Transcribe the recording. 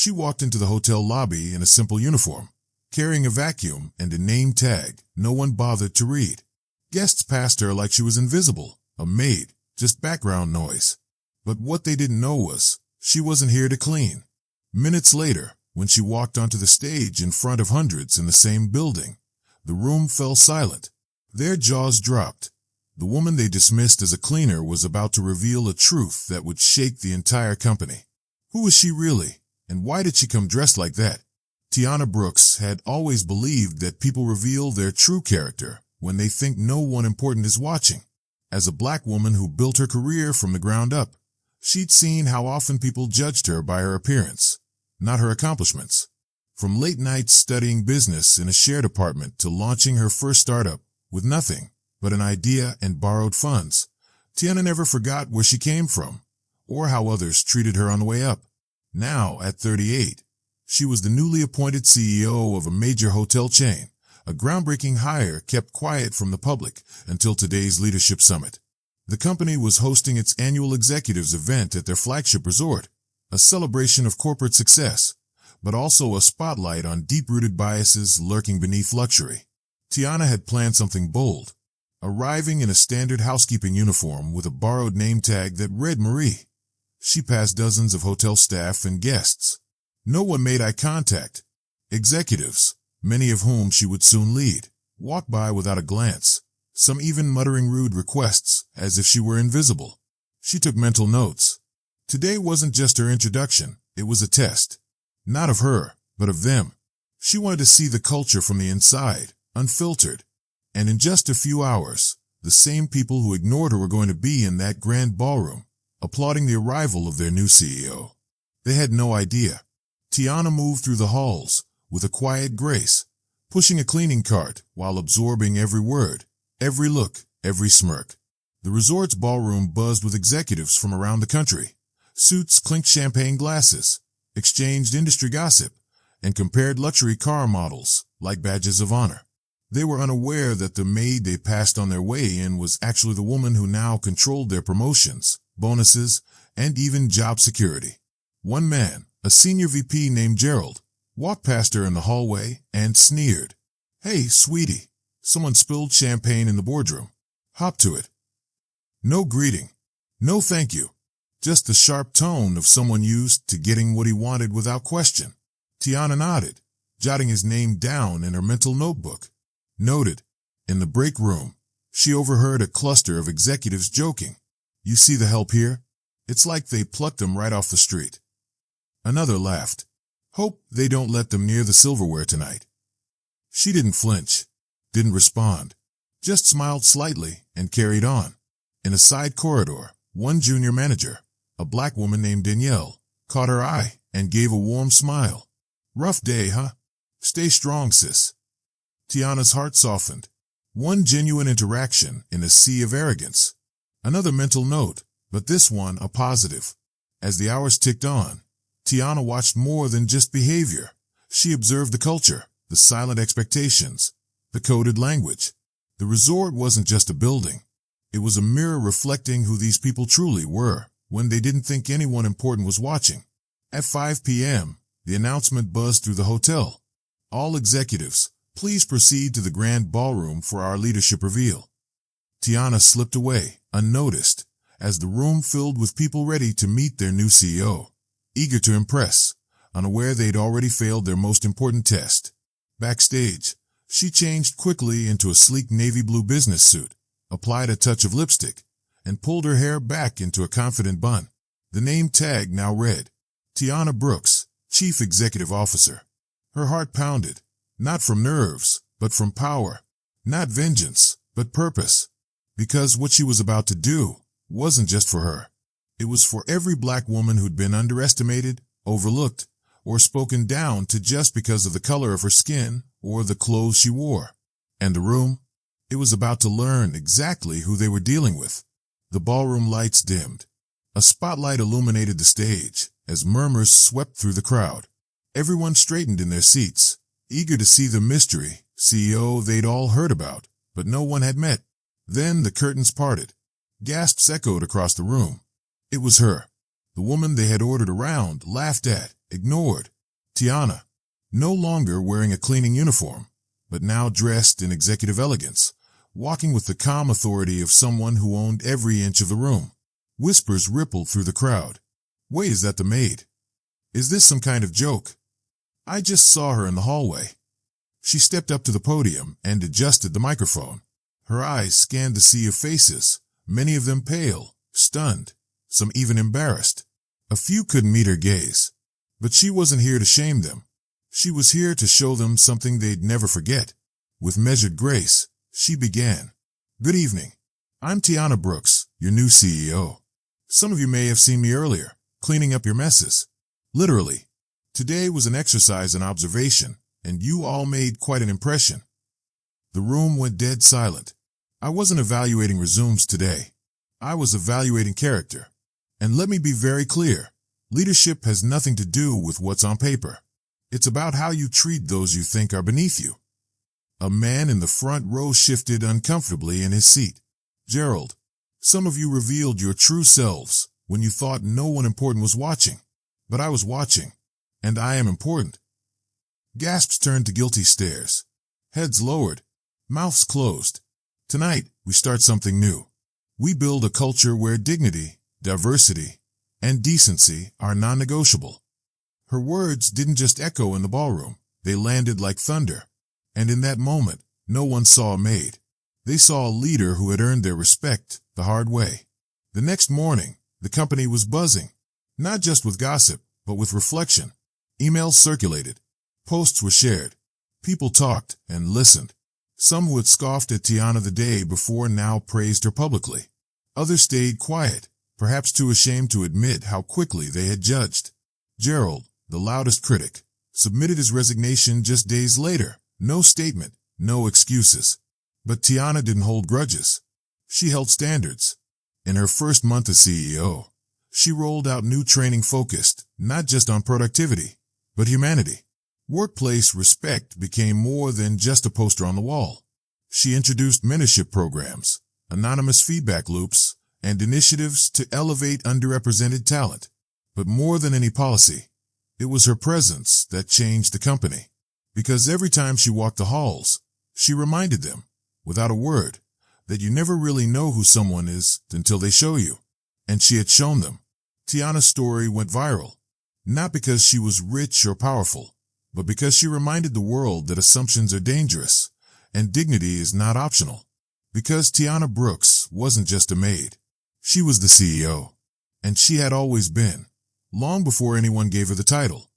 She walked into the hotel lobby in a simple uniform, carrying a vacuum and a name tag no one bothered to read. Guests passed her like she was invisible, a maid, just background noise. But what they didn't know was, she wasn't here to clean. Minutes later, when she walked onto the stage in front of hundreds in the same building, the room fell silent. Their jaws dropped. The woman they dismissed as a cleaner was about to reveal a truth that would shake the entire company. Who was she really, and why did she come dressed like that? Tiana Brooks had always believed that people reveal their true character when they think no one important is watching. As a black woman who built her career from the ground up, she'd seen how often people judged her by her appearance, not her accomplishments. From late nights studying business in a shared apartment to launching her first startup with nothing but an idea and borrowed funds, Tiana never forgot where she came from or how others treated her on the way up. Now, at 38, she was the newly appointed CEO of a major hotel chain, a groundbreaking hire kept quiet from the public until today's leadership summit. The company was hosting its annual executives event at their flagship resort, a celebration of corporate success, but also a spotlight on deep-rooted biases lurking beneath luxury. Tiana had planned something bold, arriving in a standard housekeeping uniform with a borrowed name tag that read Marie. She passed dozens of hotel staff and guests. No one made eye contact. Executives, many of whom she would soon lead, walked by without a glance, some even muttering rude requests as if she were invisible. She took mental notes. Today wasn't just her introduction, it was a test. Not of her, but of them. She wanted to see the culture from the inside, unfiltered. And in just a few hours, the same people who ignored her were going to be in that grand ballroom, applauding the arrival of their new CEO. They had no idea. Tiana moved through the halls with a quiet grace, pushing a cleaning cart while absorbing every word, every look, every smirk. The resort's ballroom buzzed with executives from around the country. Suits clinked champagne glasses, exchanged industry gossip, and compared luxury car models like badges of honor. They were unaware that the maid they passed on their way in was actually the woman who now controlled their promotions, bonuses, and even job security. One man, a senior VP named Gerald, walked past her in the hallway and sneered. "Hey, sweetie." Someone spilled champagne in the boardroom. "Hop to it." No greeting. No thank you. Just the sharp tone of someone used to getting what he wanted without question. Tiana nodded, jotting his name down in her mental notebook. Noted. In the break room, she overheard a cluster of executives joking. "You see the help here? It's like they plucked them right off the street." Another laughed. "Hope they don't let them near the silverware tonight." She didn't flinch, didn't respond, just smiled slightly and carried on. In a side corridor, one junior manager, a black woman named Danielle, caught her eye and gave a warm smile. "Rough day, huh? Stay strong, sis." Tiana's heart softened. One genuine interaction in a sea of arrogance. Another mental note, but this one a positive. As the hours ticked on, Tiana watched more than just behavior. She observed the culture, the silent expectations, the coded language. The resort wasn't just a building. It was a mirror reflecting who these people truly were when they didn't think anyone important was watching. At 5 p.m., the announcement buzzed through the hotel. "All executives, please proceed to the grand ballroom for our leadership reveal." Tiana slipped away, unnoticed, as the room filled with people ready to meet their new CEO, eager to impress, unaware they'd already failed their most important test. Backstage, she changed quickly into a sleek navy blue business suit, applied a touch of lipstick, and pulled her hair back into a confident bun. The name tag now read, Tiana Brooks, Chief Executive Officer. Her heart pounded, not from nerves, but from power. Not vengeance, but purpose. Because what she was about to do wasn't just for her. It was for every black woman who'd been underestimated, overlooked, or spoken down to just because of the color of her skin or the clothes she wore. And the room? It was about to learn exactly who they were dealing with. The ballroom lights dimmed. A spotlight illuminated the stage as murmurs swept through the crowd. Everyone straightened in their seats, eager to see the mystery CEO they'd all heard about, but no one had met. Then the curtains parted. Gasps echoed across the room. It was her. The woman they had ordered around, laughed at, ignored, Tiana, no longer wearing a cleaning uniform, but now dressed in executive elegance, walking with the calm authority of someone who owned every inch of the room. Whispers rippled through the crowd. Wait, is that the maid? Is this some kind of joke? I just saw her in the hallway. She stepped up to the podium and adjusted the microphone. Her eyes scanned the sea of faces, many of them pale, stunned, some even embarrassed. A few couldn't meet her gaze. But she wasn't here to shame them. She was here to show them something they'd never forget. With measured grace, she began. Good evening. I'm Tiana Brooks, your new CEO. Some of you may have seen me earlier, cleaning up your messes. Literally. Today was an exercise in observation, and you all made quite an impression. The room went dead silent. I wasn't evaluating resumes today. I was evaluating character. And let me be very clear. Leadership has nothing to do with what's on paper. It's about how you treat those you think are beneath you. A man in the front row shifted uncomfortably in his seat. Gerald, some of you revealed your true selves when you thought no one important was watching. But I was watching, and I am important. Gasps turned to guilty stares. Heads lowered, mouths closed. Tonight, we start something new. We build a culture where dignity, diversity, and decency are non-negotiable. Her words didn't just echo in the ballroom, they landed like thunder. And in that moment, no one saw a maid. They saw a leader who had earned their respect the hard way. The next morning, the company was buzzing, not just with gossip, but with reflection. Emails circulated, posts were shared, people talked and listened. Some who had scoffed at Tiana the day before now praised her publicly. Others stayed quiet, perhaps too ashamed to admit how quickly they had judged. Gerald, the loudest critic, submitted his resignation just days later. No statement, no excuses. But Tiana didn't hold grudges. She held standards. In her first month as CEO, she rolled out new training focused not just on productivity, but humanity. Workplace respect became more than just a poster on the wall. She introduced mentorship programs, anonymous feedback loops, and initiatives to elevate underrepresented talent. But more than any policy, it was her presence that changed the company. Because every time she walked the halls, she reminded them, without a word, that you never really know who someone is until they show you. And she had shown them. Tiana's story went viral, not because she was rich or powerful, but because she reminded the world that assumptions are dangerous and dignity is not optional. Because Tiana Brooks wasn't just a maid. She was the CEO. And she had always been, long before anyone gave her the title.